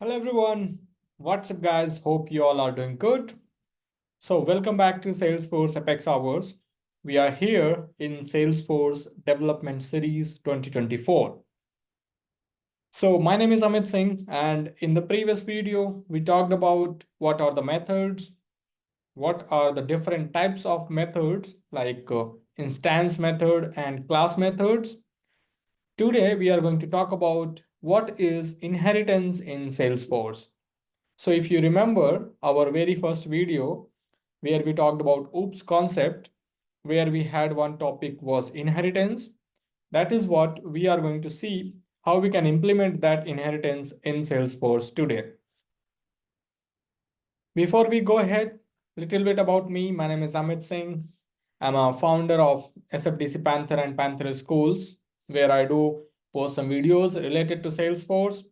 Hello everyone. What's up guys? Hope you all are doing good. So welcome back to Salesforce Apex Hours. We are here in Salesforce Development Series 2024. So my name is Amit Singh, and in the previous video we talked about what are the methods, what are the different types of methods like instance method and class methods. Today we are going to talk about what is inheritance in Salesforce. So if you remember our very first video where we talked about OOPS concept, where we had one topic was inheritance, that is what we are going to see how we can implement that inheritance in Salesforce today. Before we go ahead, little bit about me. My name is Amit Singh. I'm a founder of SFDC Panther and Panther Schools, where I do post some videos related to Salesforce.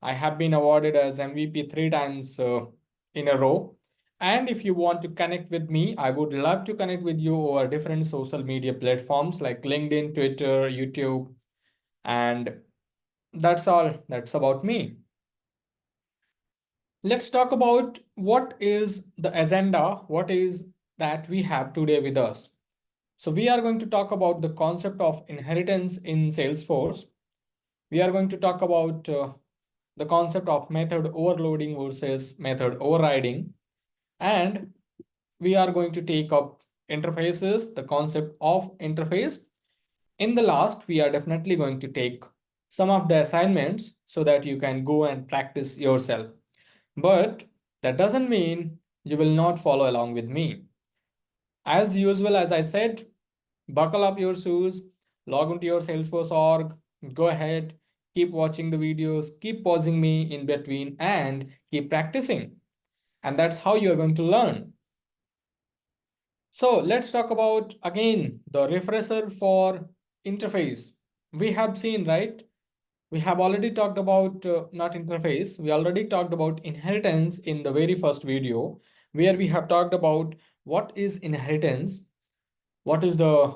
I have been awarded as MVP 3 times in a row. And if you want to connect with me, I would love to connect with you over different social media platforms like LinkedIn, Twitter, YouTube. And that's all. That's about me. Let's talk about what is the agenda, what is that we have today with us. So we are going to talk about the concept of inheritance in Salesforce. We are going to talk about the concept of method overloading versus method overriding. And we are going to take up interfaces, the concept of interface. In the last, we are definitely going to take some of the assignments so that you can go and practice yourself. But that doesn't mean you will not follow along with me. As usual, as I said, buckle up your shoes, log into your Salesforce org, go ahead, keep watching the videos, keep pausing me in between, and keep practicing. And that's how you're going to learn. So let's talk about again the refresher for interface. We have seen, right? We have already talked about not interface, we already talked about inheritance in the very first video, where we have talked about what is inheritance, what is the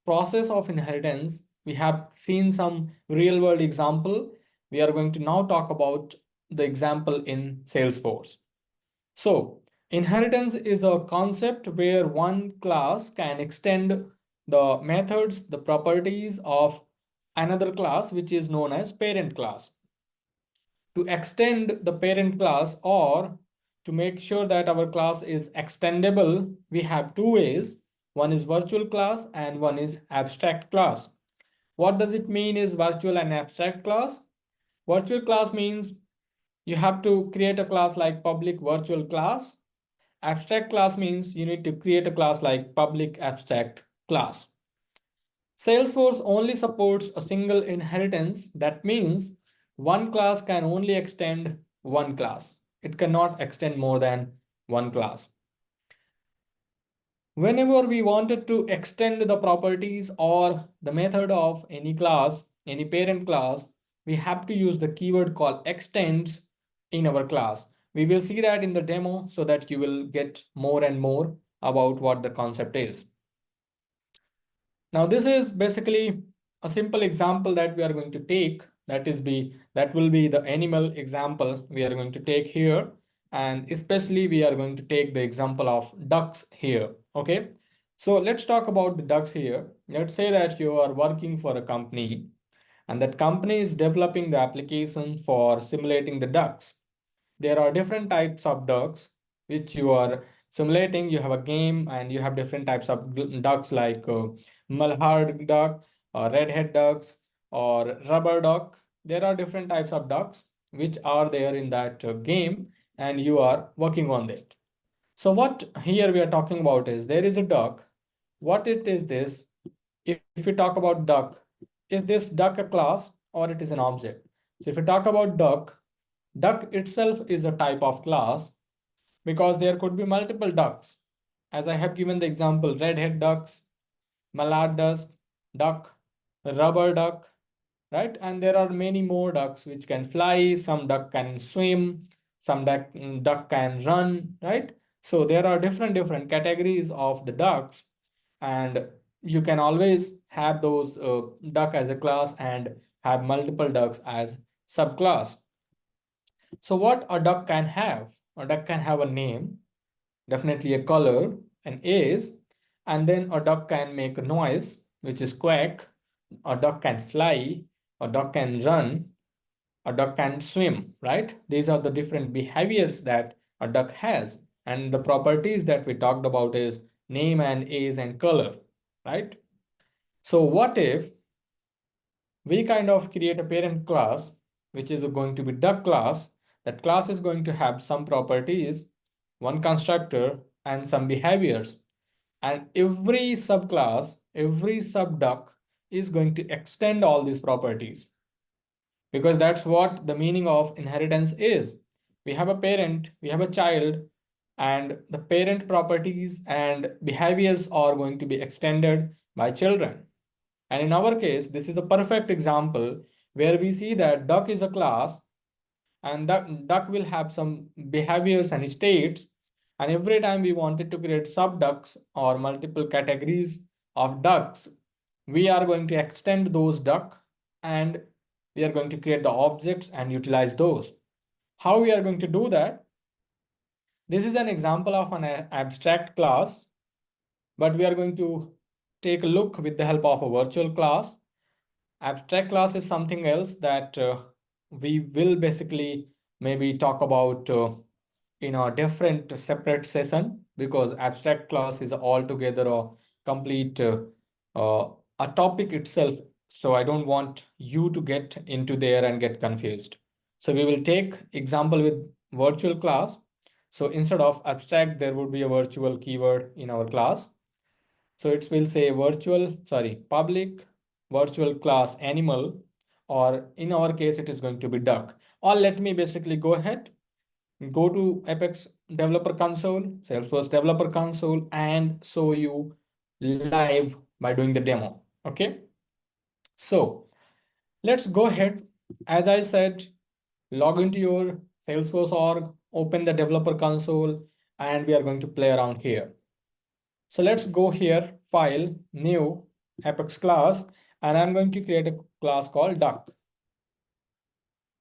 process of inheritance. We have seen some real world example. We are going to now talk about the example in Salesforce. So inheritance is a concept where one class can extend the methods, the properties of another class, which is known as parent class. To extend the parent class or to make sure that our class is extendable, we have two ways. One is virtual class and one is abstract class. What does it mean is virtual and abstract class? Virtual class means you have to create a class like public virtual class. Abstract class means you need to create a class like public abstract class. Salesforce only supports a single inheritance. That means one class can only extend one class. It cannot extend more than one class. Whenever we wanted to extend the properties or the method of any class, any parent class, we have to use the keyword called extends in our class. We will see that in the demo so that you will get more and more about what the concept is. Now, this is basically a simple example that we are going to take. That will be the animal example we are going to take here. And especially we are going to take the example of ducks here. Okay. So let's talk about the ducks here. Let's say that you are working for a company and that company is developing the application for simulating the ducks. There are different types of ducks which you are simulating. You have a game and you have different types of ducks like mulhard duck or redhead ducks or rubber duck. There are different types of ducks which are there in that game and you are working on it. So what here we are talking about is there is a duck. What it is this? If we talk about duck, is this duck a class or it is an object? So if we talk about duck, duck itself is a type of class because there could be multiple ducks. As I have given the example, redhead ducks, mallard duck, rubber duck, right? And there are many more ducks which can fly, some duck can swim, some duck can run, right? So there are different categories of the ducks, and you can always have those duck as a class and have multiple ducks as subclass. So what a duck can have? A duck can have a name, definitely a color, an age, and then a duck can make a noise, which is quack. A duck can fly, a duck can run, a duck can swim, right? These are the different behaviors that a duck has. And the properties that we talked about is name and age and color, right? So what if we kind of create a parent class, which is going to be duck class. That class is going to have some properties, one constructor, and some behaviors. And every subclass, every subduck is going to extend all these properties, because that's what the meaning of inheritance is. We have a parent, we have a child, and the parent properties and behaviors are going to be extended by children. And in our case, this is a perfect example where we see that duck is a class, and that duck will have some behaviors and states. And every time we wanted to create subducks or multiple categories of ducks, we are going to extend those duck, and we are going to create the objects and utilize those. How we are going to do that? This is an example of an abstract class, but we are going to take a look with the help of a virtual class. Abstract class is something else that we will basically maybe talk about in a different separate session, because abstract class is altogether a complete uh, a topic itself. So I don't want you to get into there and get confused. So we will take example with virtual class. So instead of abstract, there would be a virtual keyword in our class. So it will say public virtual class animal, or in our case, it is going to be duck. Or let me basically go ahead, go to Apex Developer Console, Salesforce Developer Console, and show you live by doing the demo. Okay. So let's go ahead. As I said, log into your Salesforce org, open the developer console, and we are going to play around here. So let's go here, file, new, Apex class, and I'm going to create a class called duck.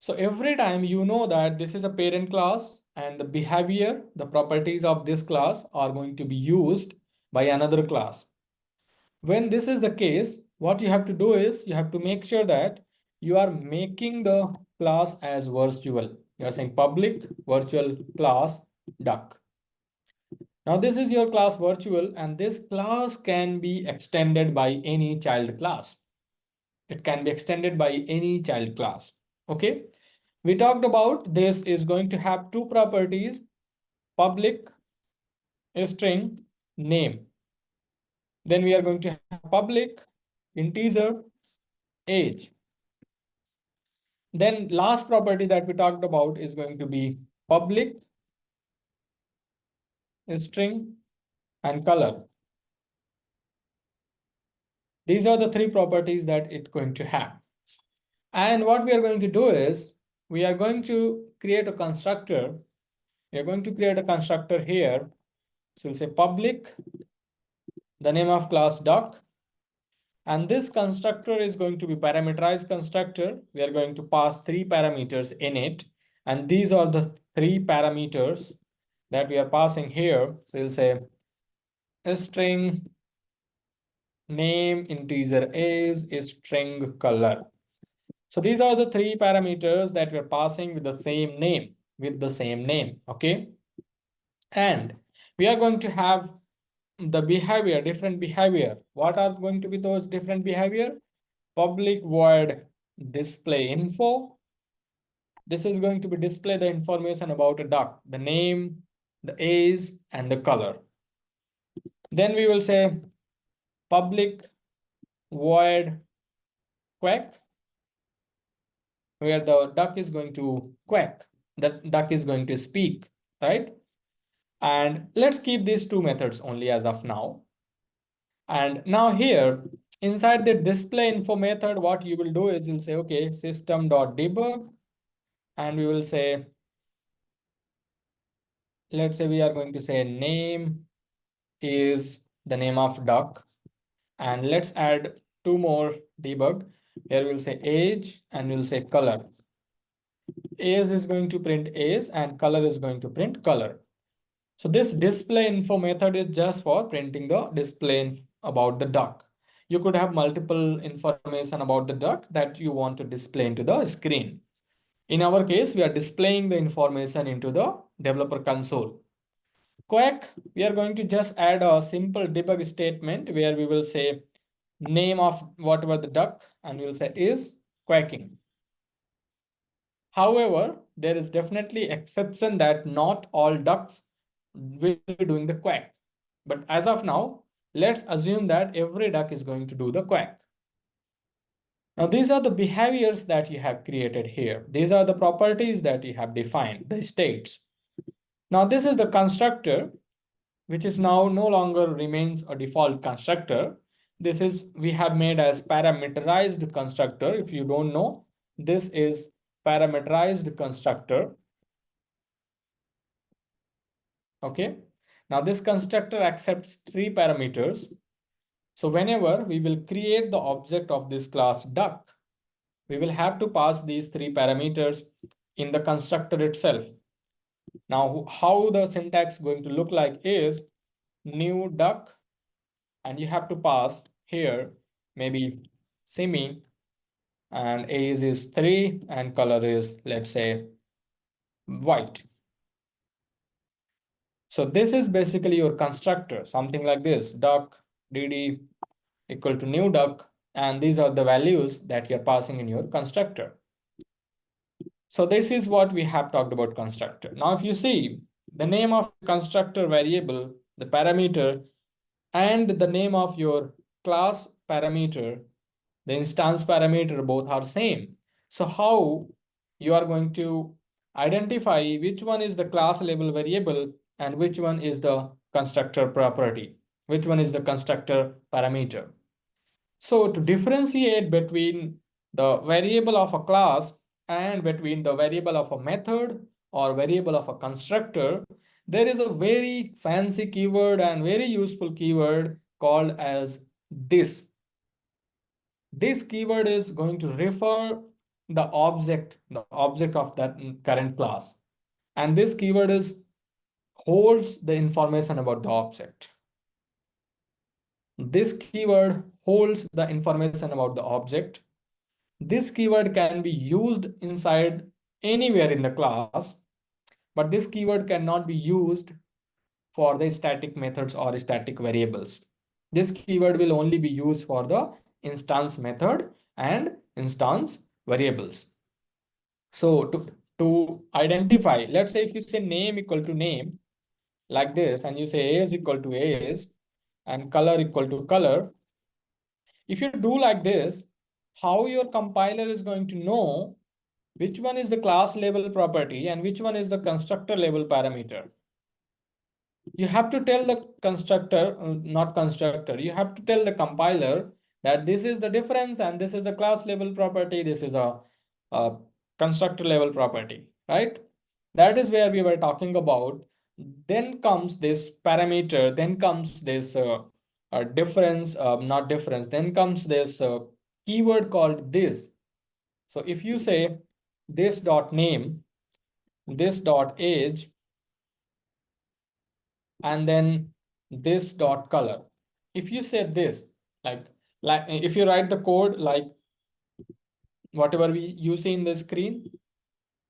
So every time you know that this is a parent class, and the behavior, the properties of this class are going to be used by another class. When this is the case, what you have to do is you have to make sure that you are making the class as virtual. You are saying public virtual class duck. Now this is your class virtual, and this class can be extended by any child class. It can be extended by any child class. Okay. We talked about this is going to have two properties, public string name. Then we are going to have public integer age. Then last property that we talked about is going to be public string and color. These are the three properties that it's going to have. And what we are going to do is we are going to create a constructor. We are going to create a constructor here. So we'll say public, the name of class duck. And this constructor is going to be parameterized constructor. We are going to pass three parameters in it. And these are the three parameters that we are passing here. So we'll say string name, integer age, string color. So these are the three parameters that we're passing with the same name, okay? And we are going to have the behavior, different behavior. What are going to be those different behavior? Public void display info. This is going to be display the information about a duck, the name, the age, and the color. Then we will say public void quack, where the duck is going to quack, the duck is going to speak, right? And let's keep these two methods only as of now. And now here, inside the display info method, what you will do is you'll say, okay, system.debug, and we will say, let's say we are going to say name is the name of duck. And let's add two more debug. Here we'll say age and we'll say color. Age is going to print age and color is going to print color. So this display info method is just for printing the display about the duck. You could have multiple information about the duck that you want to display into the screen. In our case, we are displaying the information into the developer console. Quack, we are going to just add a simple debug statement where we will say name of whatever the duck and we will say is quacking. However, there is definitely exception that not all ducks will be doing the quack. But as of now, let's assume that every duck is going to do the quack. Now, these are the behaviors that you have created here. These are the properties that you have defined, the states. Now, this is the constructor, which is now no longer remains a default constructor. This is we have made as parameterized constructor. If you don't know, this is parameterized constructor. Okay. Now this constructor accepts three parameters. So whenever we will create the object of this class duck, we will have to pass these three parameters in the constructor itself. Now, how the syntax going to look like is new duck, and you have to pass here maybe semi, and age is 3 and color is, let's say, white. So this is basically your constructor, something like this, duck dd equal to new duck, and these are the values that you're passing in your constructor. So this is what we have talked about constructor. Now, if you see the name of constructor variable, the parameter, and the name of your class parameter, the instance parameter, both are same. So how you are going to identify which one is the class level variable and which one is the constructor property, which one is the constructor parameter. So to differentiate between the variable of a class and between the variable of a method or variable of a constructor, there is a very fancy keyword and very useful keyword called as this. This keyword is going to refer the object of that current class. And this keyword is holds the information about the object. This keyword holds the information about the object. This keyword can be used inside anywhere in the class, but this keyword cannot be used for the static methods or static variables. This keyword will only be used for the instance method and instance variables. So to identify, let's say if you say name equal to name like this, and you say age equal to age and color equal to color, if you do like this, how your compiler is going to know which one is the class level property and which one is the constructor level parameter? You have to tell the constructor, not constructor, you have to tell the compiler that this is the difference and this is a class level property, this is a constructor level property, right? That is where we were talking about. Then comes this parameter, then comes this difference, not difference, then comes this keyword called this. So if you say this dot name, this dot age, and then this dot color. If you say this, like if you write the code like whatever you see in the screen,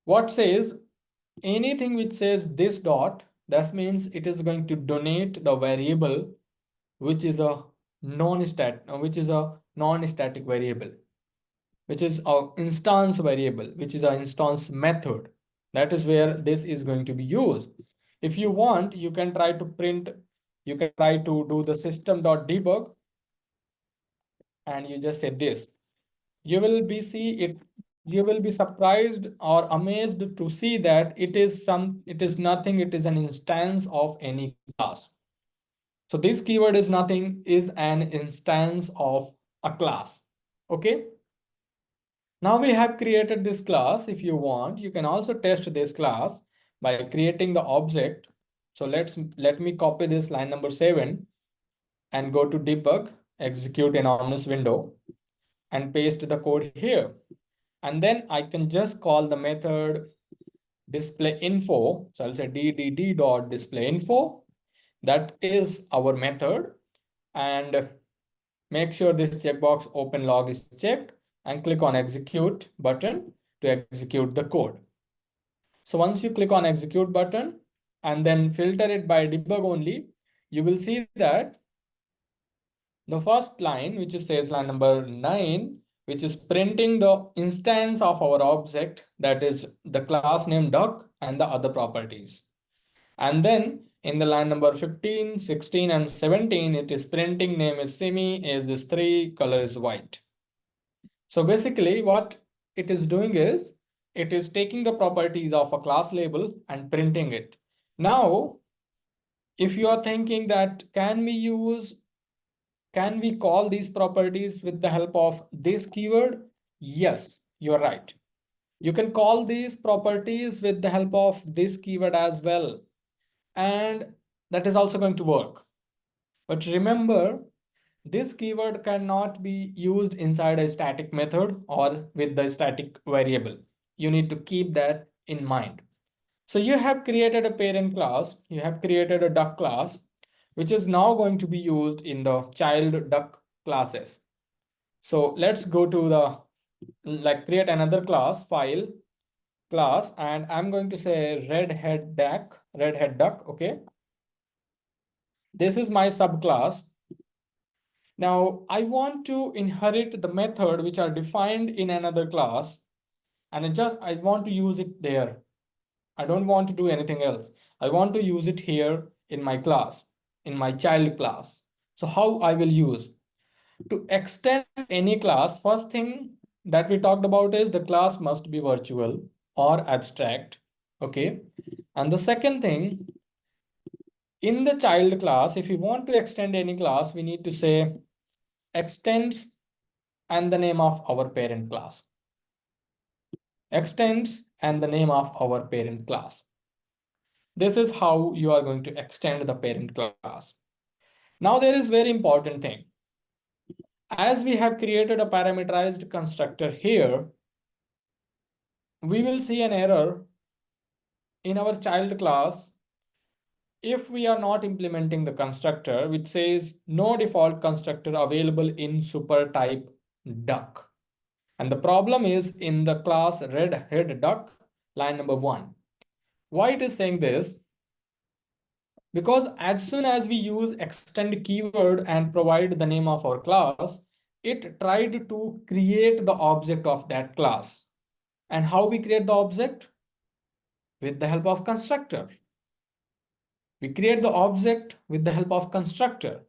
what says anything which says this dot, that means it is going to donate the variable which is a non-static variable, which is an instance variable, which is an instance method. That is where this is going to be used. If you want, you can try to print, you can try to do the system.debug and you just say this. You will be you will be surprised or amazed to see that it is nothing, it is an instance of any class. So this keyword is nothing, is an instance of a class. Okay. Now we have created this class. If you want, you can also test this class by creating the object. So let me copy this line number 7 and go to debug, execute in Omnis window and paste the code here. And then I can just call the method display info. So I'll say ddd dot display info. That is our method. And make sure this checkbox open log is checked and click on execute button to execute the code. So once you click on execute button and then filter it by debug only, you will see that the first line, which is says line number 9, which is printing the instance of our object, that is the class name duck and the other properties. And then in the line number 15, 16, and 17, it is printing name is semi, age is 3, color is white. So basically what it is doing is, it is taking the properties of a class label and printing it. Now, if you are thinking that can we call these properties with the help of this keyword? Yes, you're right. You can call these properties with the help of this keyword as well. And that is also going to work. But remember, this keyword cannot be used inside a static method or with the static variable. You need to keep that in mind. So you have created a parent class, you have created a duck class, which is now going to be used in the child duck classes. So let's go to the, create another class, file, class, and I'm going to say redhead duck, okay? This is my subclass. Now I want to inherit the method which are defined in another class, and I want to use it there. I don't want to do anything else. I want to use it here in my class, in my child class. So how I will use? To extend any class, first thing that we talked about is the class must be virtual or abstract, okay? And the second thing, in the child class, if you want to extend any class, we need to say extends and the name of our parent class. Extends and the name of our parent class. This is how you are going to extend the parent class. Now there is very important thing. As we have created a parameterized constructor here, we will see an error in our child class if we are not implementing the constructor, which says no default constructor available in super type duck. And the problem is in the class redhead duck, line number 1. Why it is saying this? Because as soon as we use extend keyword and provide the name of our class, it tried to create the object of that class. And how we create the object? With the help of constructor. We create the object with the help of constructor.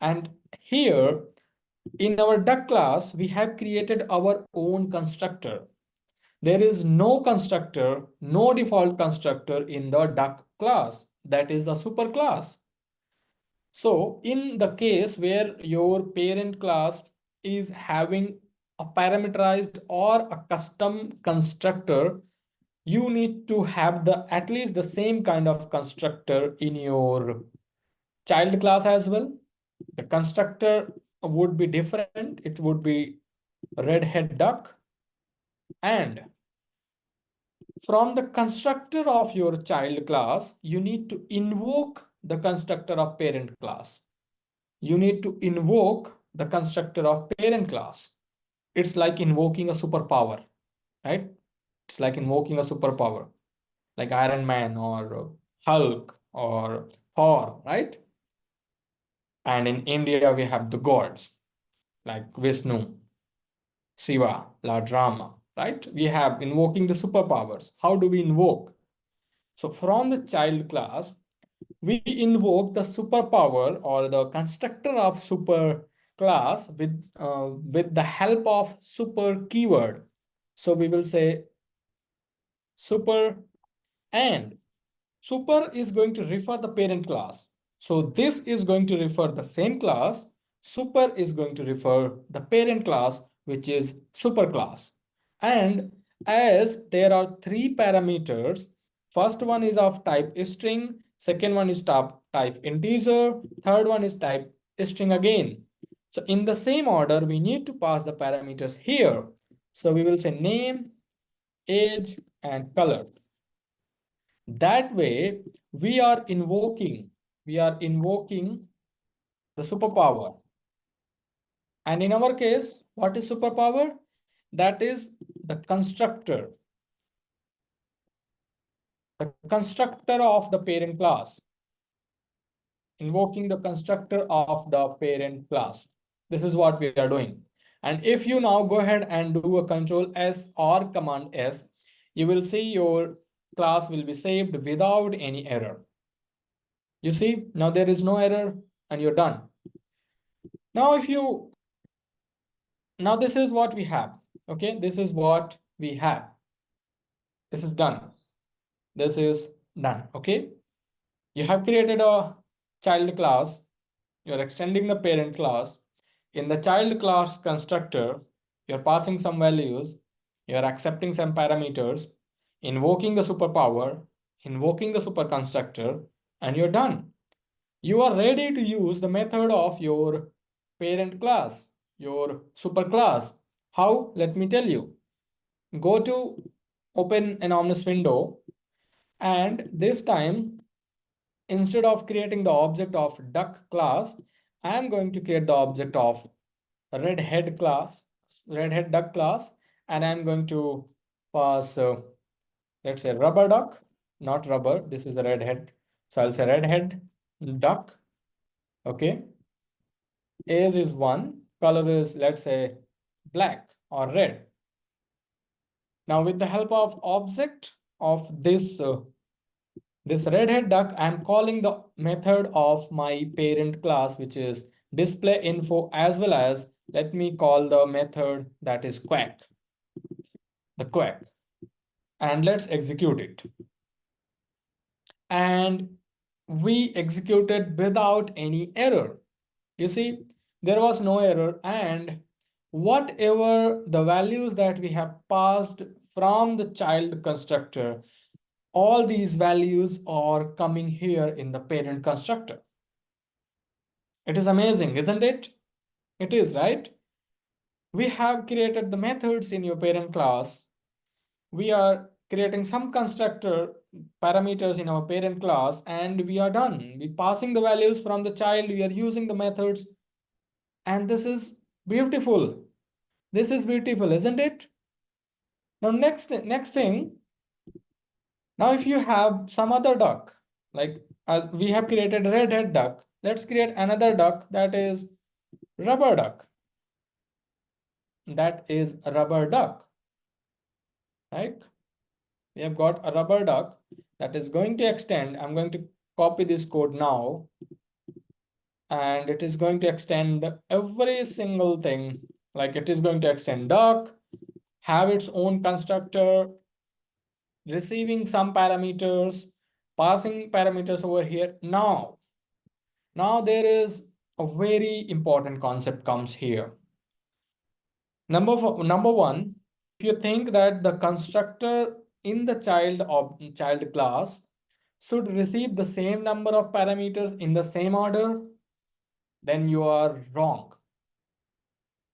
And here in our duck class, we have created our own constructor. There is no constructor, no default constructor in the duck class. That is a super class. So in the case where your parent class is having a parameterized or a custom constructor, you need to have the at least the same kind of constructor in your child class as well. The constructor would be different. It would be redhead duck. And from the constructor of your child class, you need to invoke the constructor of parent class. You need to invoke the constructor of parent class. It's like invoking a superpower, right? It's like invoking a superpower, like Iron Man or Hulk or Thor, right? And in India, we have the gods like Vishnu, Shiva, Lord Rama, right? We have invoking the superpowers. How do we invoke? So from the child class, we invoke the superpower or the constructor of super class with the help of super keyword. So we will say super, and super is going to refer the parent class. So this is going to refer the same class. Super is going to refer the parent class, which is super class. And as there are 3 parameters, first one is of type string, second one is type integer, third one is type string again. So in the same order, we need to pass the parameters here. So we will say name, age, and color. That way, we are invoking the superpower. And in our case, what is superpower? That is the constructor of the parent class, invoking the constructor of the parent class. This is what we are doing. And if you now go ahead and do a Control S or Command S, you will see your class will be saved without any error. You see, now there is no error and you're done. Now, now this is what we have. Okay, this is what we have. This is done. This is done. Okay, you have created a child class. You're extending the parent class. In the child class constructor, you're passing some values, you're accepting some parameters, invoking the superpower, invoking the super constructor, and you're done. You are ready to use the method of your parent class, your superclass. How? Let me tell you. Go to open an Omnis window, and this time, instead of creating the object of duck class, I am going to create the object of redhead class, redhead duck class, and I'm going to pass, let's say rubber duck, not rubber. This is a redhead. So I'll say redhead duck. Okay. Age is 1, color is, let's say, black or red. Now with the help of object of this redhead duck, I'm calling the method of my parent class, which is display info, as well as let me call the method that is quack, the quack, and let's execute it. And we executed without any error. You see, there was no error, and whatever the values that we have passed from the child constructor, all these values are coming here in the parent constructor. It is amazing, isn't it? It is, right? We have created the methods in your parent class. We are creating some constructor parameters in our parent class, and we are done. We passing the values from the child. We are using the methods, and this is beautiful. This is beautiful, isn't it? Now, next thing. Now, if you have some other duck, like as we have created redhead duck, let's create another duck that is rubber duck. That is a rubber duck, right? We have got a rubber duck that is going to extend. I'm going to copy this code now, and it is going to extend every single thing. Like it is going to extend duck, have its own constructor, receiving some parameters, passing parameters over here. Now there is a very important concept comes here. Number one, if you think that the constructor in the child class should receive the same number of parameters in the same order, then you are wrong.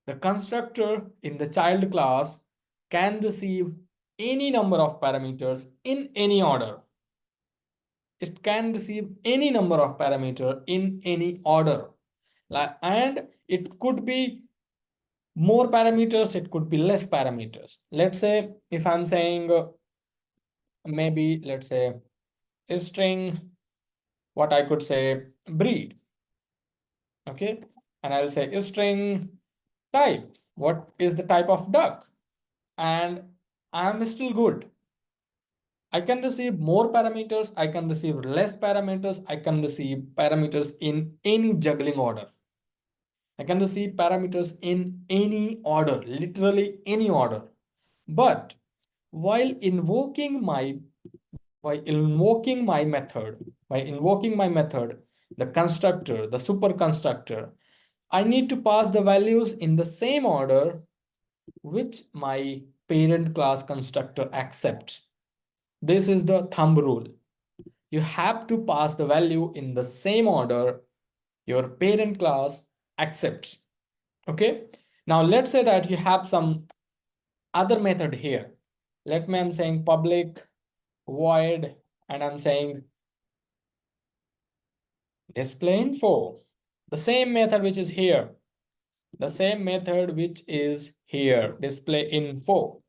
The constructor in the child class can receive any number of parameters in any order. It can receive any number of parameter in any order. And it could be more parameters, it could be less parameters. Let's say if I'm saying maybe let's say a string, what I could say breed. Okay, and I'll say a string type. What is the type of duck? And I'm still good. I can receive more parameters, I can receive less parameters, I can receive parameters in any juggling order. I can receive parameters in any order, literally any order. But while invoking my method, the constructor, the super constructor, I need to pass the values in the same order which my parent class constructor accepts. This is the thumb rule. You have to pass the value in the same order your parent class accepts. Okay. Now let's say that you have some other method here. Let me, I'm saying public void and I'm saying display info, the same method which is here, the same method which is here, display info.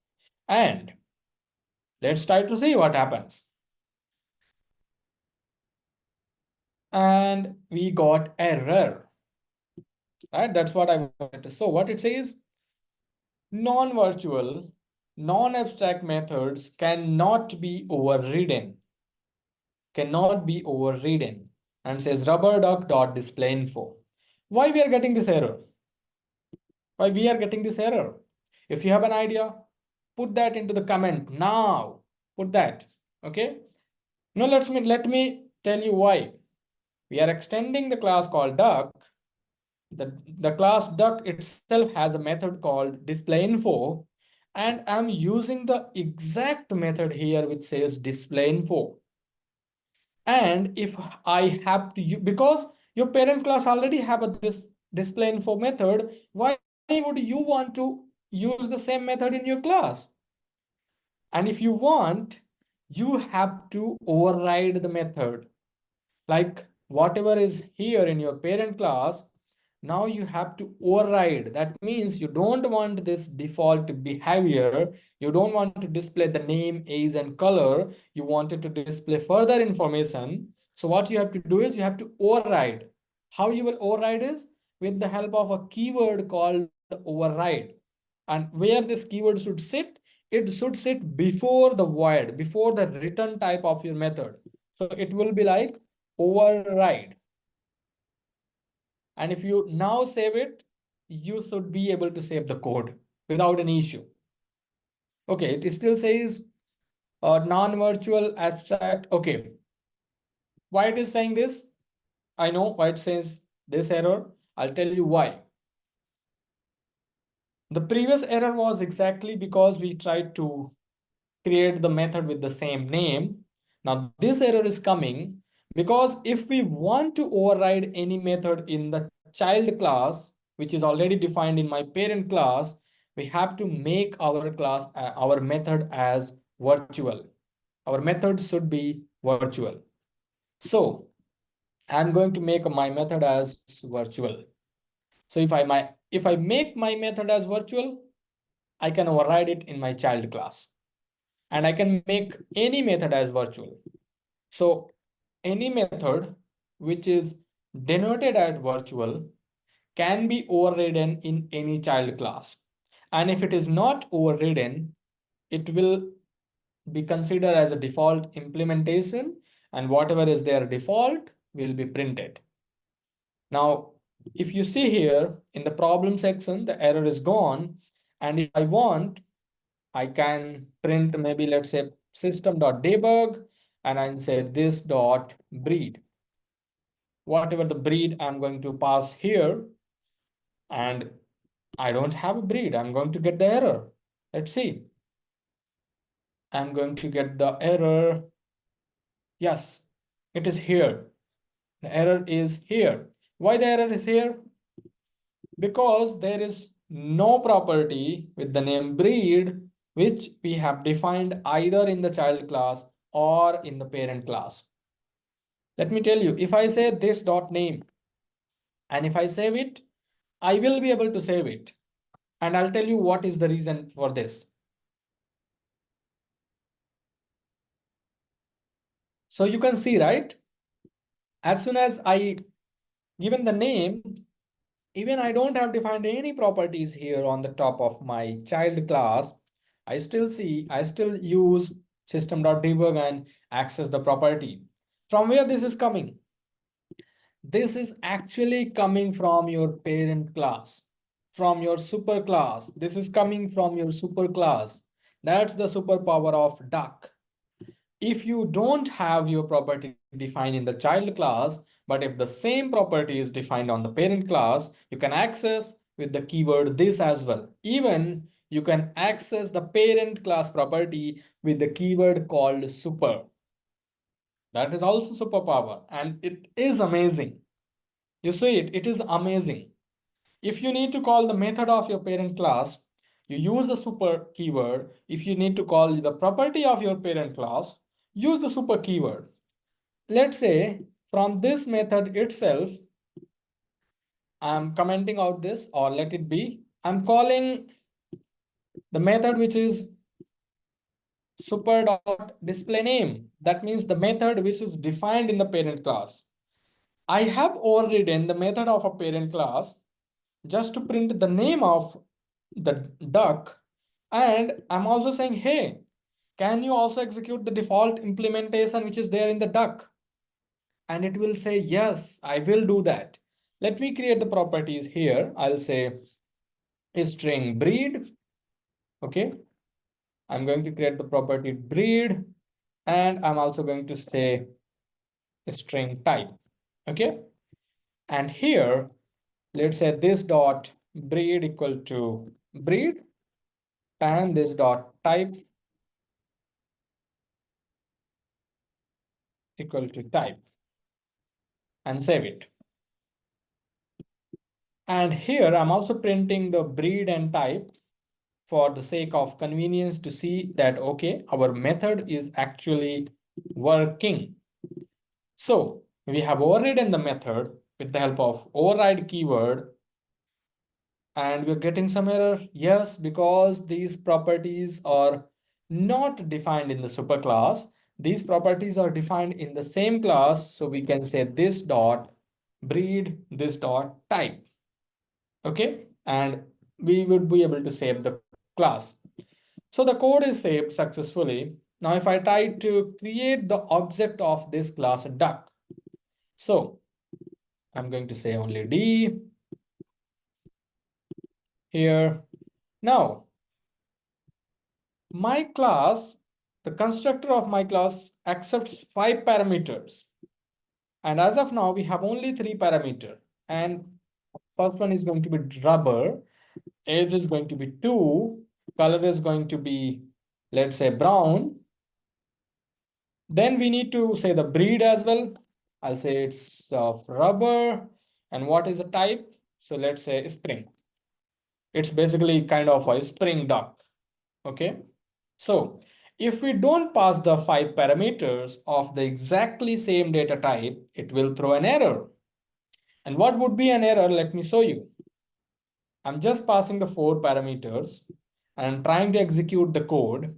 And let's try to see what happens. And we got error, right? That's what I wanted to. So what it says, non-virtual, non-abstract methods cannot be overridden, and says rubber duck dot display info. Why we are getting this error? Why we are getting this error? If you have an idea, put that into the comment now. Put that. Okay. Now let me tell you why. We are extending the class called duck. The class duck itself has a method called display info, and I'm using the exact method here which says display info. And if I have to use, because your parent class already have this display info method, why would you want to use the same method in your class? And if you want, you have to override the method. Like whatever is here in your parent class, now you have to override. That means you don't want this default behavior. You don't want to display the name, age, and color. You wanted to display further information. So what you have to do is you have to override. How you will override is with the help of a keyword called override. And where this keyword should sit, it should sit before the void, before the return type of your method. So it will be like override. And if you now save it, you should be able to save the code without an issue. Okay, it still says non-virtual abstract. Okay, why it is saying this? I know why it says this error. I'll tell you why. The previous error was exactly because we tried to create the method with the same name. Now this error is coming because if we want to override any method in the child class, which is already defined in my parent class, we have to make our class, our method as virtual. Our method should be virtual. So I'm going to make my method as virtual. So if I make my method as virtual, I can override it in my child class. And I can make any method as virtual. So any method which is denoted as virtual can be overridden in any child class. And if it is not overridden, it will be considered as a default implementation, and whatever is their default will be printed. Now, if you see here in the problem section, the error is gone. And if I want, I can print maybe let's say system.debug and I can say this dot breed. Whatever the breed I'm going to pass here, and I don't have a breed. I'm going to get the error. Let's see. I'm going to get the error. Yes, it is here. The error is here. Why the error is here? Because there is no property with the name breed which we have defined either in the child class or in the parent class. Let me tell you, if I say this dot name and if I save it, I will be able to save it. And I'll tell you what is the reason for this. So you can see, right? As soon as I given the name, even I don't have defined any properties here on the top of my child class, I still use system.debug and access the property. From where this is coming? This is actually coming from your parent class, from your super class. This is coming from your super class. That's the superpower of duck. If you don't have your property defined in the child class, but if the same property is defined on the parent class, you can access with the keyword this as well. Even you can access the parent class property with the keyword called super. That is also superpower and it is amazing. You see it is amazing. If you need to call the method of your parent class, you use the super keyword. If you need to call the property of your parent class, use the super keyword. Let's say from this method itself, I'm commenting out this, or let it be, I'm calling the method which is super.displayName. That means the method which is defined in the parent class. I have overridden the method of a parent class just to print the name of the duck. And I'm also saying, hey, can you also execute the default implementation which is there in the duck? And it will say, yes, I will do that. Let me create the properties here. I'll say string breed. Okay. I'm going to create the property breed, and I'm also going to say string type. Okay. And here, let's say this dot breed equal to breed, and this dot type equal to type, and save it. And here I'm also printing the breed and type for the sake of convenience to see that, okay, our method is actually working. So we have overridden the method with the help of override keyword, and we're getting some error. Yes, because these properties are not defined in the superclass. These properties are defined in the same class. So we can say this dot breed, this dot type. Okay, and we would be able to save the class. So the code is saved successfully. Now if I try to create the object of this class duck, so I'm going to say only D here. Now my class, the constructor of my class accepts 5 parameters. And as of now, we have only 3 parameters. And first one is going to be rubber, age is going to be 2, color is going to be, let's say, brown. Then we need to say the breed as well. I'll say it's of rubber. And what is the type? So let's say spring. It's basically kind of a spring duck. Okay. So if we don't pass the 5 parameters of the exactly same data type, it will throw an error. And what would be an error? Let me show you. I'm just passing the 4 parameters and I'm trying to execute the code.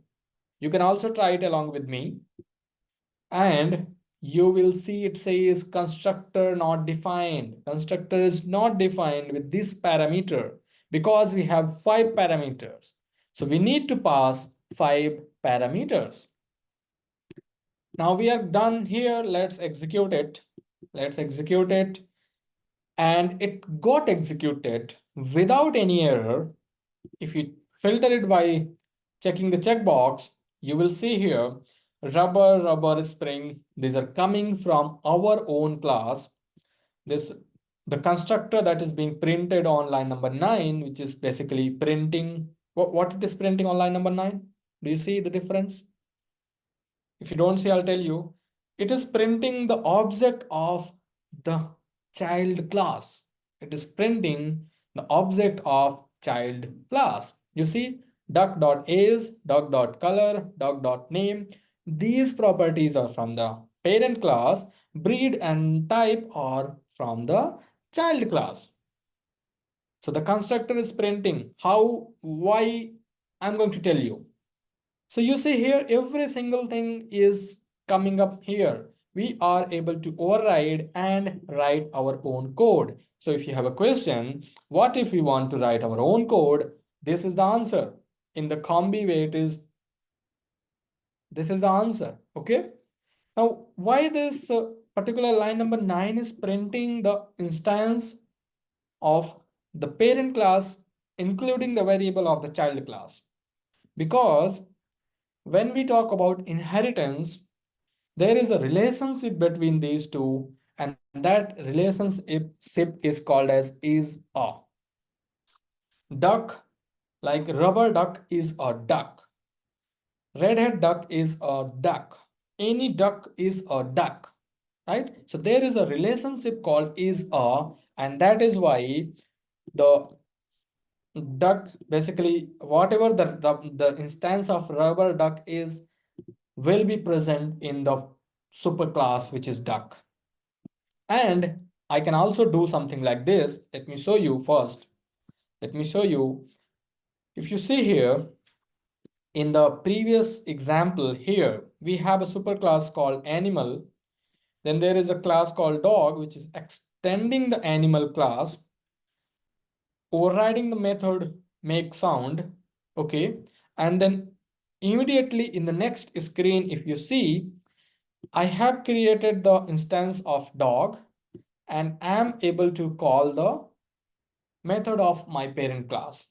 You can also try it along with me. And you will see it says constructor not defined. Constructor is not defined with this parameter because we have 5 parameters. So we need to pass 5 parameters. Now we are done here. Let's execute it. Let's execute it. And it got executed without any error. If you filter it by checking the checkbox, you will see here rubber, rubber, spring. These are coming from our own class. The constructor that is being printed on line number 9, which is basically printing. What it is printing on line number 9? Do you see the difference? If you don't see, I'll tell you. It is printing the object of the child class. It is printing the object of child class. You see, duck.age, duck.color, duck.name. These properties are from the parent class. Breed and type are from the child class. So the constructor is printing. How, why? I'm going to tell you. So you see here, every single thing is coming up here. We are able to override and write our own code. So if you have a question, what if we want to write our own code? This is the answer. In the combi way, this is the answer. Okay. Now, why this particular line number 9 is printing the instance of the parent class, including the variable of the child class? Because when we talk about inheritance, there is a relationship between these two, and that relationship is called as is a. Duck, like rubber duck is a duck. Redhead duck is a duck. Any duck is a duck, right? So there is a relationship called is a, and that is why the duck, basically whatever the instance of rubber duck is, will be present in the superclass, which is duck. And I can also do something like this. Let me show you first. Let me show you. If you see here, in the previous example here, we have a superclass called animal. Then there is a class called dog, which is extending the animal class, overriding the method make sound. Okay. And then immediately in the next screen, if you see, I have created the instance of dog and am able to call the method of my parent class.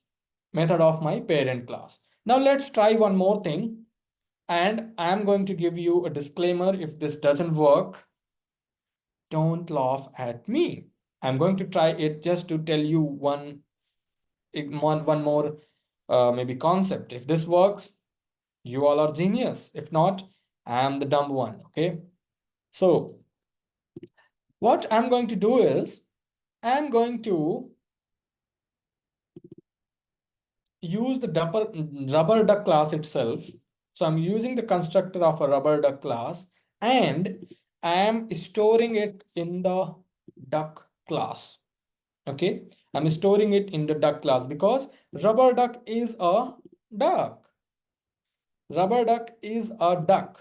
Method of my parent class. Now let's try one more thing. And I'm going to give you a disclaimer. If this doesn't work, don't laugh at me. I'm going to try it just to tell you one more maybe concept. If this works, you all are genius. If not, I'm the dumb one. Okay. So what I'm going to do is I'm going to use the rubber duck class itself. So I'm using the constructor of a rubber duck class and I am storing it in the duck class. Okay, I'm storing it in the duck class because rubber duck is a duck. Rubber duck is a duck.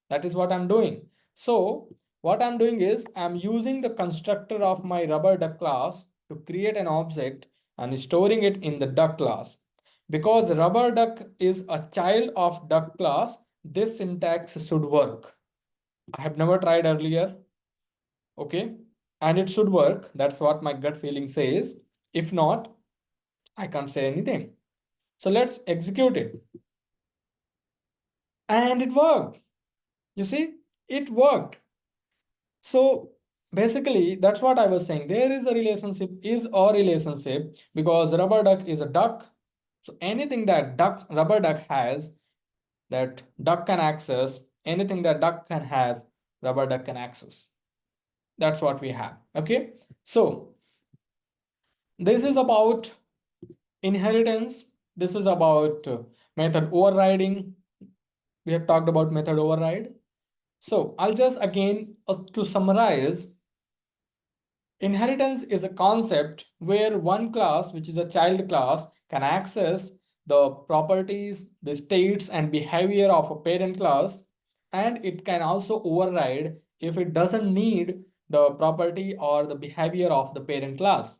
That is what I'm doing. So what I'm doing is I'm using the constructor of my rubber duck class to create an object and storing it in the duck class. Because rubber duck is a child of duck class, this syntax should work. I have never tried earlier. Okay. And it should work. That's what my gut feeling says. If not, I can't say anything. So let's execute it. And it worked. You see, it worked. So basically, that's what I was saying. There is a relationship, is a relationship because rubber duck is a duck. So anything that rubber duck has, that duck can access, anything that duck can have, rubber duck can access. That's what we have. Okay. So this is about inheritance. This is about method overriding. We have talked about method override. So I'll just again to summarize, inheritance is a concept where one class, which is a child class, can access the properties, the states and behavior of a parent class, and it can also override if it doesn't need the property or the behavior of the parent class.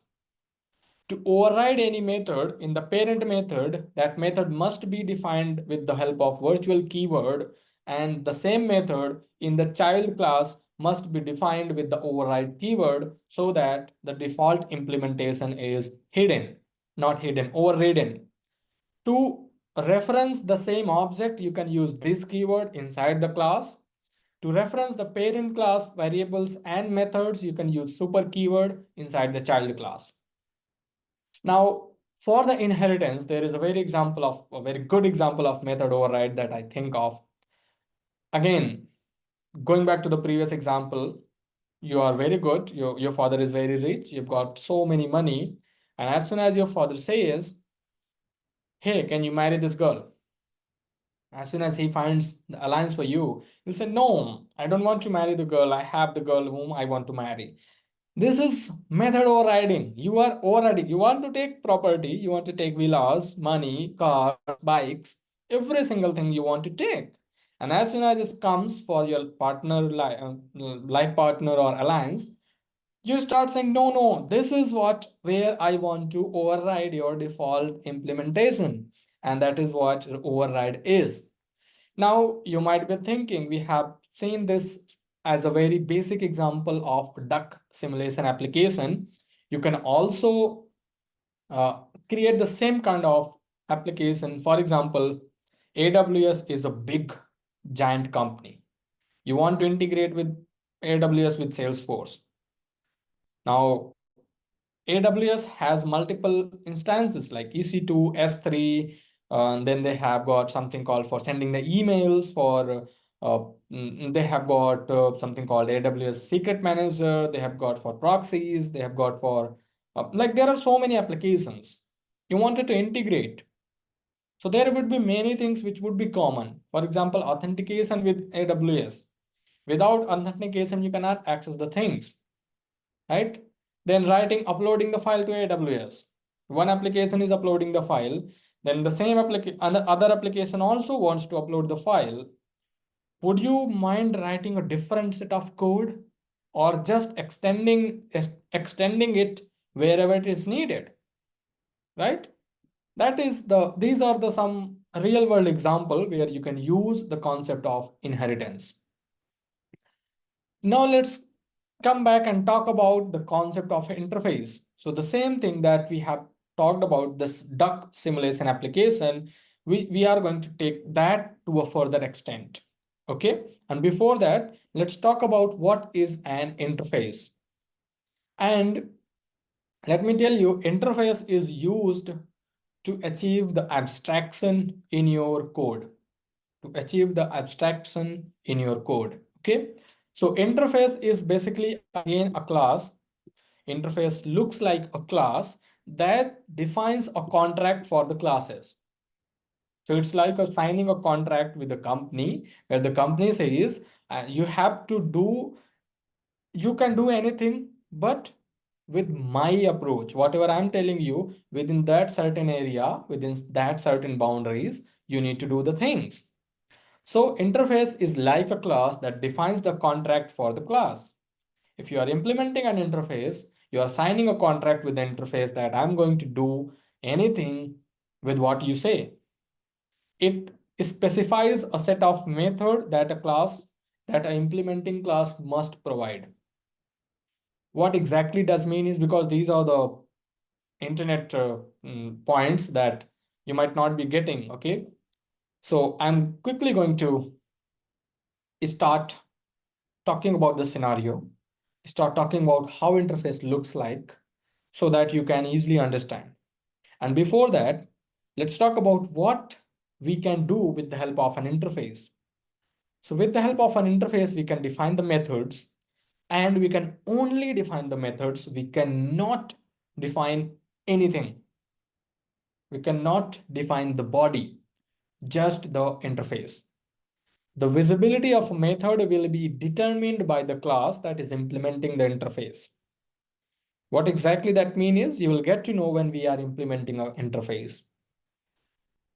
To override any method in the parent method, that method must be defined with the help of virtual keyword, and the same method in the child class must be defined with the override keyword so that the default implementation is hidden, not hidden, overridden. To reference the same object, you can use this keyword inside the class. To reference the parent class variables and methods, you can use super keyword inside the child class. Now, for the inheritance, there is a very good example of method override that I think of. Again, going back to the previous example, you are very good. Your father is very rich. You've got so many money. And as soon as your father says, hey, can you marry this girl? As soon as he finds the alliance for you, he'll say, no, I don't want to marry the girl. I have the girl whom I want to marry. This is method overriding. You are overriding. You want to take property, you want to take villas, money, cars, bikes, every single thing you want to take. And as soon as this comes for your partner, life partner or alliance, you start saying, no, no, this is where I want to override your default implementation. And that is what override is. Now, you might be thinking, we have seen this as a very basic example of duck simulation application. You can also create the same kind of application. For example, AWS is a big, giant company. You want to integrate with AWS with Salesforce. Now, AWS has multiple instances like EC2, S3, and then they have got something called for sending the emails for, they have got something called AWS Secret Manager, they have got for proxies, they have got for, like there are so many applications. You wanted to integrate. So there would be many things which would be common. For example, authentication with AWS. Without authentication, you cannot access the things, right? Then uploading the file to AWS. One application is uploading the file, then the same other application also wants to upload the file. Would you mind writing a different set of code or just extending it wherever it is needed, right? These are the some real world example where you can use the concept of inheritance. Now let's come back and talk about the concept of interface. So the same thing that we have talked about, this duck simulation application, we are going to take that to a further extent. Okay, and before that, let's talk about what is an interface. And let me tell you, interface is used to achieve the abstraction in your code. To achieve the abstraction in your code. Okay, so interface is basically again a class. Interface looks like a class that defines a contract for the classes. So it's like signing a contract with the company where the company says you have to do, you can do anything, but with my approach, whatever I'm telling you within that certain area, within that certain boundaries, you need to do the things. So interface is like a class that defines the contract for the class. If you are implementing an interface, you are signing a contract with the interface that I'm going to do anything with what you say. It specifies a set of method that that an implementing class must provide. What exactly does mean is because these are the internet points that you might not be getting, okay? So I'm quickly going to start talking about the scenario, start talking about how interface looks like so that you can easily understand. And before that, let's talk about what we can do with the help of an interface. So with the help of an interface, we can define the methods, and we can only define the methods. We cannot define anything. We cannot define the body, just the interface. The visibility of a method will be determined by the class that is implementing the interface. What exactly that means is you will get to know when we are implementing an interface.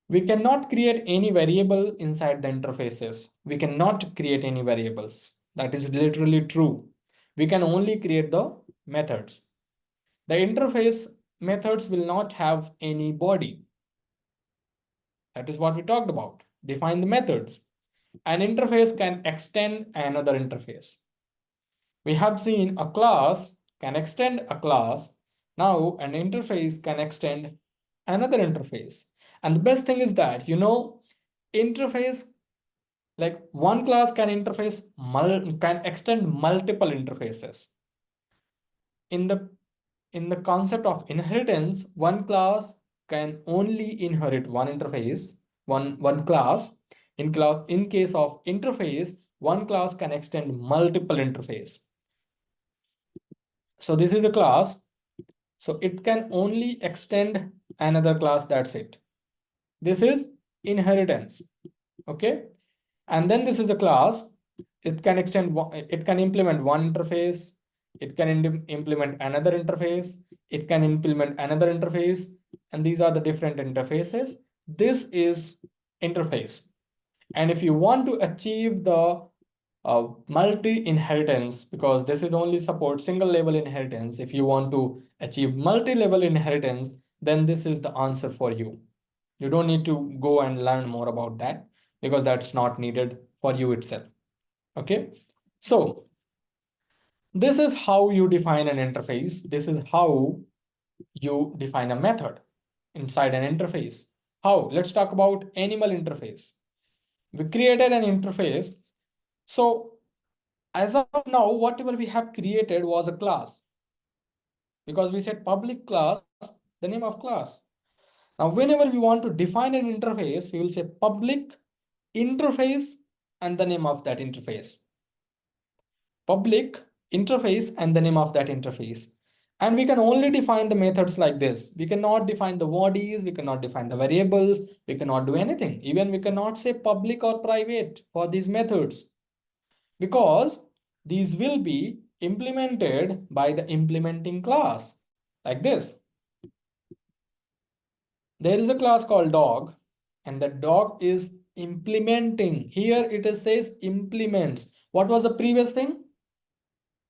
We cannot create any variable inside the interfaces. We cannot create any variables. That is literally true. We can only create the methods. The interface methods will not have any body. That is what we talked about. Define the methods. An interface can extend another interface. We have seen a class can extend a class. Now an interface can extend another interface. And the best thing is that, interface, like one class can can extend multiple interfaces. In the concept of inheritance, one class can only inherit one interface, one class. In case of interface, one class can extend multiple interface. So this is a class. So it can only extend another class. That's it. This is inheritance. Okay. And then this is a class. It can it can implement one interface. It can implement another interface. It can implement another interface. And these are the different interfaces. This is interface. And if you want to achieve the multi-inheritance, because this is only support single level inheritance. If you want to achieve multi-level inheritance, then this is the answer for you. You don't need to go and learn more about that because that's not needed for you itself. Okay, so this is how you define an interface. This is how you define a method inside an interface. How? Let's talk about animal interface. We created an interface. So as of now, whatever we have created was a class, because we said public class, the name of class. Now, whenever we want to define an interface, we will say public interface and the name of that interface. Public interface and the name of that interface. And we can only define the methods like this. We cannot define the bodies, we cannot define the variables, we cannot do anything. Even we cannot say public or private for these methods, because these will be implemented by the implementing class like this. There is a class called dog, and the dog is implementing. Here it is says implements. What was the previous thing?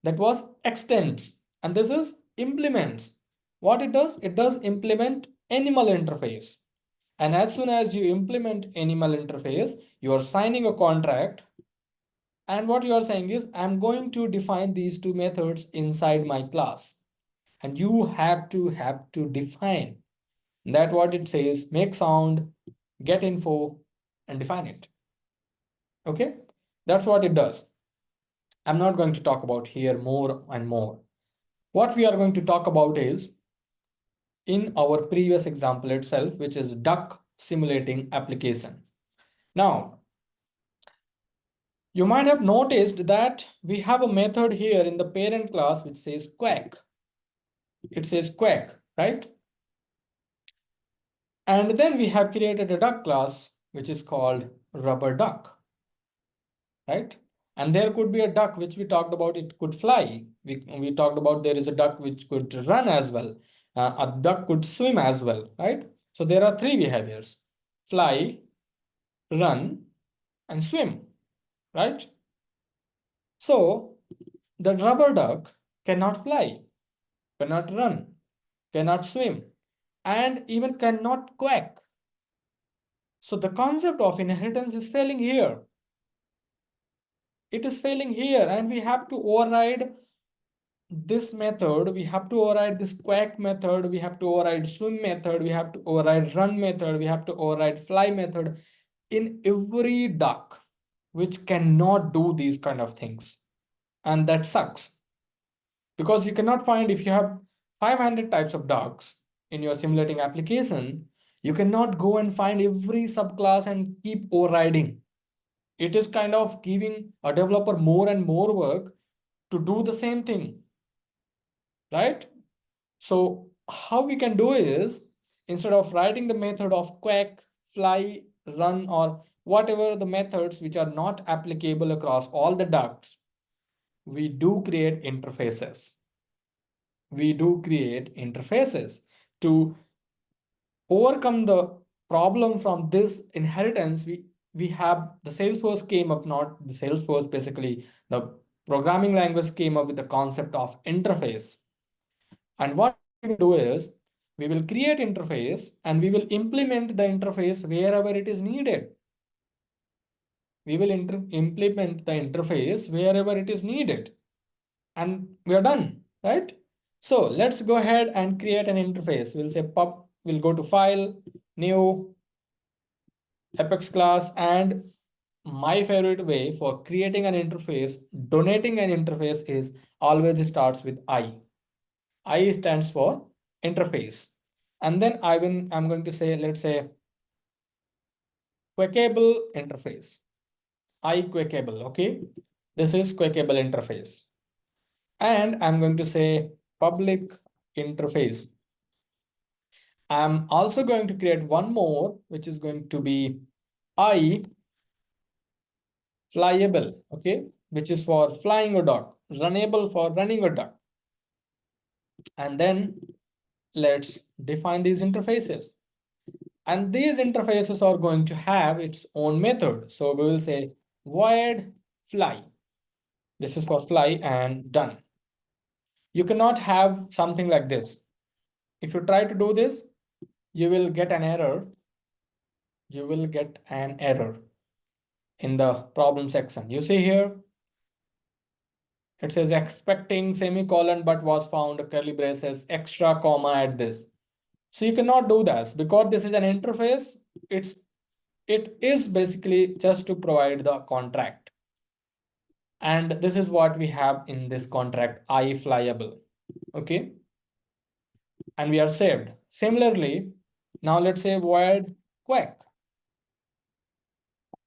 That was extends, and this is implements. What it does? It does implement animal interface. And as soon as you implement animal interface, you are signing a contract. And what you are saying is, I'm going to define these two methods inside my class. And you have to define that. What it says, make sound, get info, and define it. Okay, that's what it does. I'm not going to talk about here more and more. What we are going to talk about is in our previous example itself, which is duck simulating application. Now, you might have noticed that we have a method here in the parent class which says quack. It says quack, right? And then we have created a duck class which is called rubber duck, right? And there could be a duck which we talked about, it could fly. We talked about there is a duck which could run as well. A duck could swim as well, right? So there are three behaviors: fly, run, and swim, right? So the rubber duck cannot fly, cannot run, cannot swim, and even cannot quack. So the concept of inheritance is failing here. It is failing here, and we have to override this method. We have to override this quack method. We have to override swim method. We have to override run method. We have to override fly method in every duck, which cannot do these kind of things. And that sucks, because you cannot find, if you have 500 types of ducks in your simulating application, you cannot go and find every subclass and keep overriding. It is kind of giving a developer more and more work to do the same thing, right? So how we can do is, instead of writing the method of quack, fly, run, or whatever the methods which are not applicable across all the ducts, we do create interfaces. We do create interfaces to overcome the problem from this inheritance. We have the Salesforce came up, not the Salesforce, basically the programming language came up with the concept of interface. And what we will do is, we will create interface and we will implement the interface wherever it is needed. We will implement the interface wherever it is needed, and we are done, right? So let's go ahead and create an interface. We'll say pub, we'll go to file, new, Apex class, and my favorite way for creating an interface, donating an interface, is always starts with I. I stands for interface. And then I'm going to say, let's say, quackable interface. I quackable, okay? This is quackable interface. And I'm going to say public interface. I'm also going to create one more, which is going to be I flyable, okay? Which is for flying a duck, runnable for running a duck. And then let's define these interfaces. And these interfaces are going to have its own method. So we will say void fly. This is for fly, and done. You cannot have something like this. If you try to do this, you will get an error. You will get an error in the problem section. You see here, it says expecting semicolon, but was found curly braces, extra comma at this. So you cannot do this because this is an interface. It is basically just to provide the contract. And this is what we have in this contract, I flyable. Okay. And we are saved. Similarly, now let's say void quack.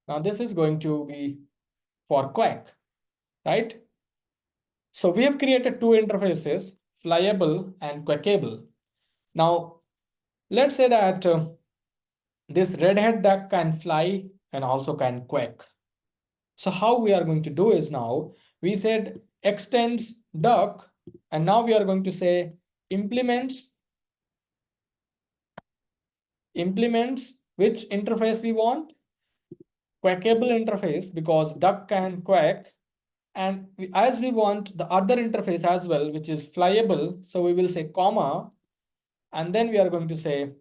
Now this is going to be for quack, right? So we have created two interfaces, flyable, and quackable. Now, let's say that this red-headed duck can fly and also can quack. So how we are going to do is now we said extends duck, and now we are going to say implements which interface we want, quackable interface because duck can quack, and as we want the other interface as well which is flyable, so we will say comma, and then we are going to say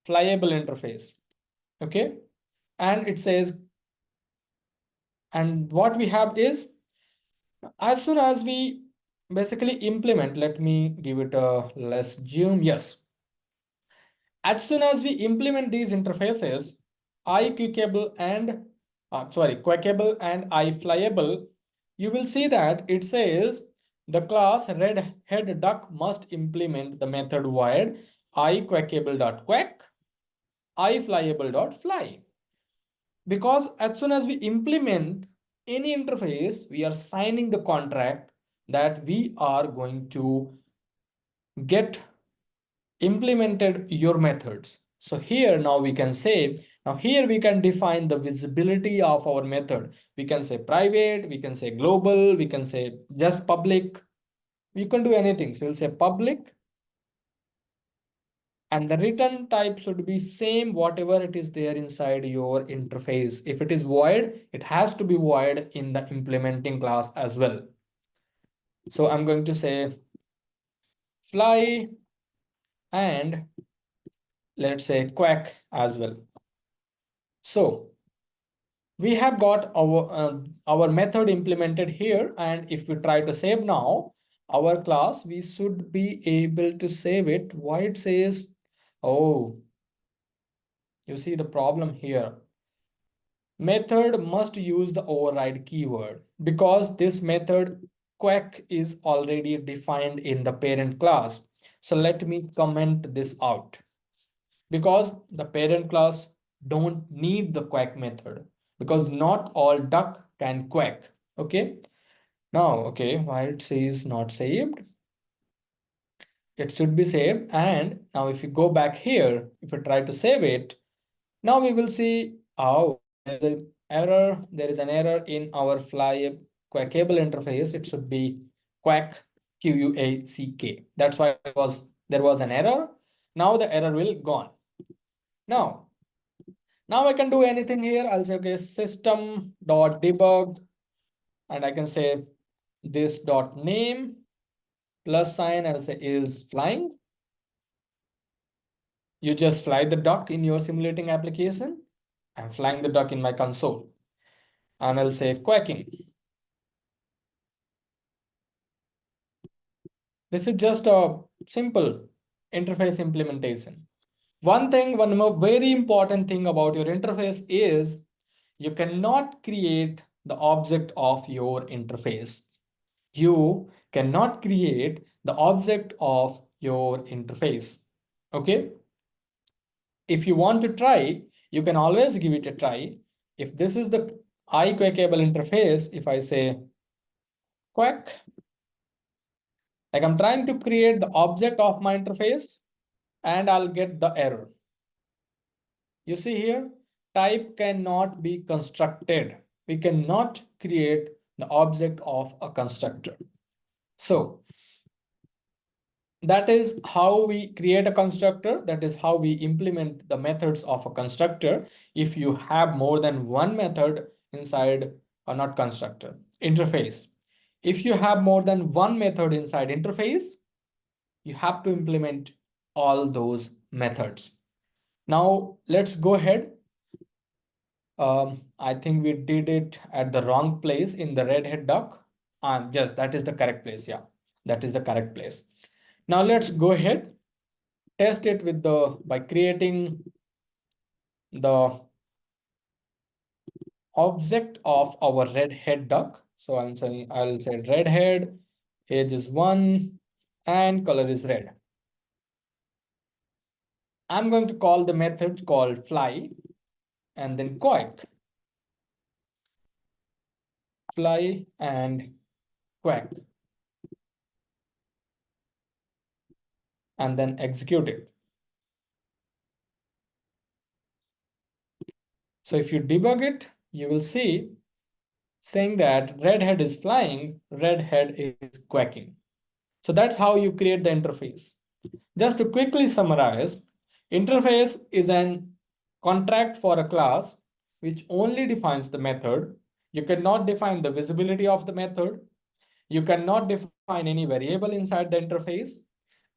flyable interface. Okay, and it says, and what we have is as soon as we basically implement, let me give it a less zoom. Yes, as soon as we implement these interfaces, I quackable and quackable and I flyable, you will see that it says the class red head duck must implement the method void I quackable dot quack, I flyable dot fly. Because as soon as we implement any interface, we are signing the contract that we are going to get implemented your methods. So here now we can say, now here we can define the visibility of our method. We can say private, we can say global, we can say just public. We can do anything. So we'll say public, and the return type should be same whatever it is there inside your interface. If it is void, it has to be void in the implementing class as well. So I'm going to say fly and let's say quack as well. So we have got our method implemented here, and if we try to save now our class, we should be able to save it. Why it says, oh, you see the problem here. Method must use the override keyword because this method quack is already defined in the parent class. So let me comment this out because the parent class don't need the quack method because not all duck can quack. Okay. Now, okay, why it says not saved? It should be saved. And now if you go back here, if you try to save it, now we will see, oh, there's an error. There is an error in our fly quackable interface. It should be quack QUACK. That's why there was an error. Now the error will gone. Now I can do anything here. I'll say, okay, system.debug, and I can say this dot name plus sign, I'll say is flying. You just fly the duck in your simulating application. I'm flying the duck in my console. And I'll say quacking. This is just a simple interface implementation. One more very important thing about your interface is you cannot create the object of your interface. You cannot create the object of your interface. Okay. If you want to try, you can always give it a try. If this is the iQuackable interface, if I say quack, like I'm trying to create the object of my interface and I'll get the error. You see here, type cannot be constructed. We cannot create the object of a constructor. So that is how we create a constructor. That is how we implement the methods of a constructor. If you have more than one method inside, or not constructor, interface. If you have more than one method inside interface, you have to implement all those methods. Now let's go ahead. I think we did it at the wrong place in the redhead duck. Yes, that is the correct place. Yeah, that is the correct place. Now let's go ahead, test it with by creating the object of our redhead duck. So I'll say redhead, age is 1, and color is red. I'm going to call the method called fly and then quack. Fly and quack. and then execute it. So if you debug it, you will see saying that red head is flying, red head is quacking. So that's how you create the interface. Just to quickly summarize, interface is an contract for a class which only defines the method. You cannot define the visibility of the method. You cannot define any variable inside the interface.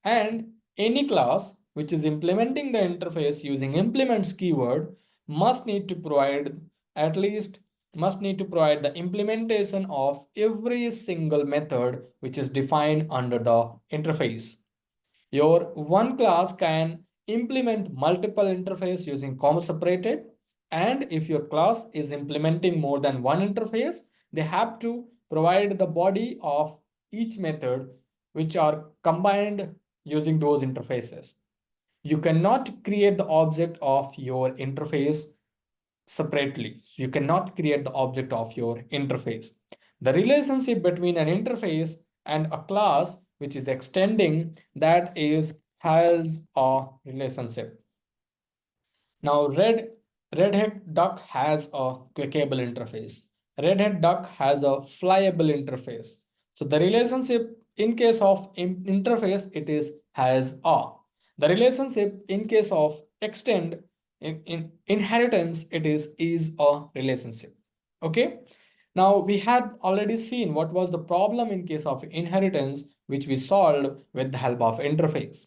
And any class which is implementing the interface using implements keyword must need to provide at least must need to provide the implementation of every single method which is defined under the interface. Your one class can implement multiple interface using comma separated. And if your class is implementing more than one interface, they have to provide the body of each method, which are combined using those interfaces. You cannot create the object of your interface separately. So you cannot create the object of your interface. The relationship between an interface and a class which is extending that is has a relationship. Now Red Hat Duck has a clickable interface. Red Hat Duck has a flyable interface. So the relationship in case of interface, it is has a. The relationship in case of extend in inheritance, it is a relationship. Okay. Now we had already seen what was the problem in case of inheritance, which we solved with the help of interface.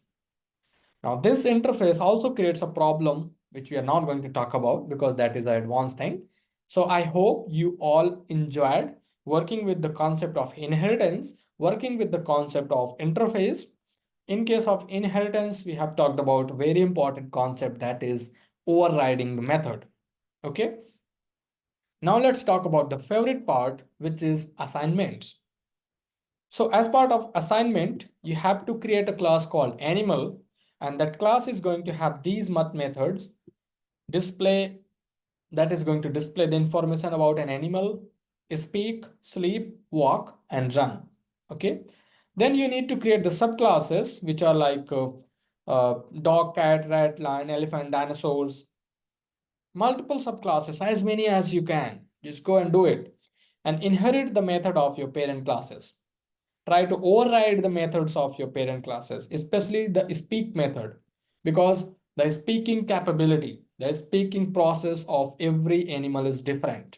Now this interface also creates a problem which we are not going to talk about because that is an advanced thing. So I hope you all enjoyed working with the concept of inheritance, working with the concept of interface. In case of inheritance, we have talked about very important concept that is overriding the method. Okay. Now let's talk about the favorite part, which is assignments. So as part of assignment, you have to create a class called animal, and that class is going to have these methods: display, that is going to display the information about an animal, speak, sleep, walk, and run. Okay. Then you need to create the subclasses, which are like dog, cat, rat, lion, elephant, dinosaurs, multiple subclasses, as many as you can. Just go and do it and inherit the method of your parent classes. Try to override the methods of your parent classes, especially the speak method, because the speaking capability, the speaking process of every animal is different.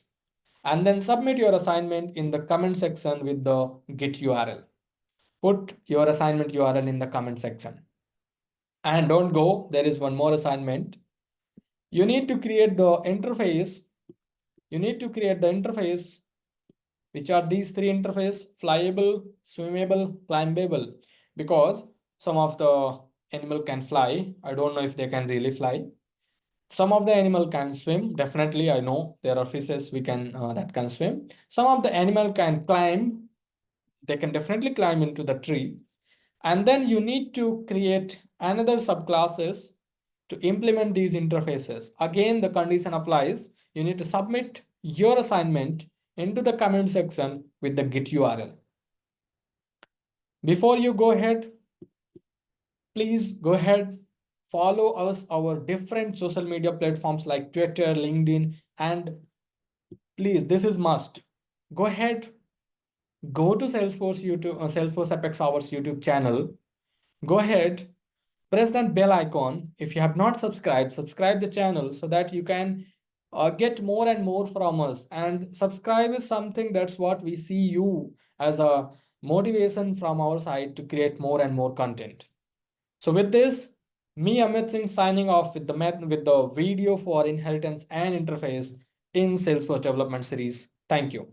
And then submit your assignment in the comment section with the Git URL. Put your assignment URL in the comment section. And don't go, there is one more assignment. You need to create the interface. You need to create the interface, which are these three interface: flyable, swimmable, climbable, because some of the animal can fly. I don't know if they can really fly. Some of the animal can swim. Definitely, I know there are fishes we can that can swim. Some of the animal can climb. They can definitely climb into the tree. And then you need to create another subclasses to implement these interfaces. Again, the condition applies. You need to submit your assignment into the comment section with the Git URL. Before you go ahead, please go ahead, follow us, our different social media platforms like Twitter, LinkedIn, and please, this is must. Go ahead, go to Salesforce YouTube, Salesforce Apex Hours YouTube channel. Go ahead, press that bell icon. If you have not subscribed, subscribe the channel so that you can get more and more from us. And subscribe is something that's what we see you as a motivation from our side to create more and more content. So with this, me Amit Singh signing off with the video for inheritance and interface in Salesforce development series. Thank you.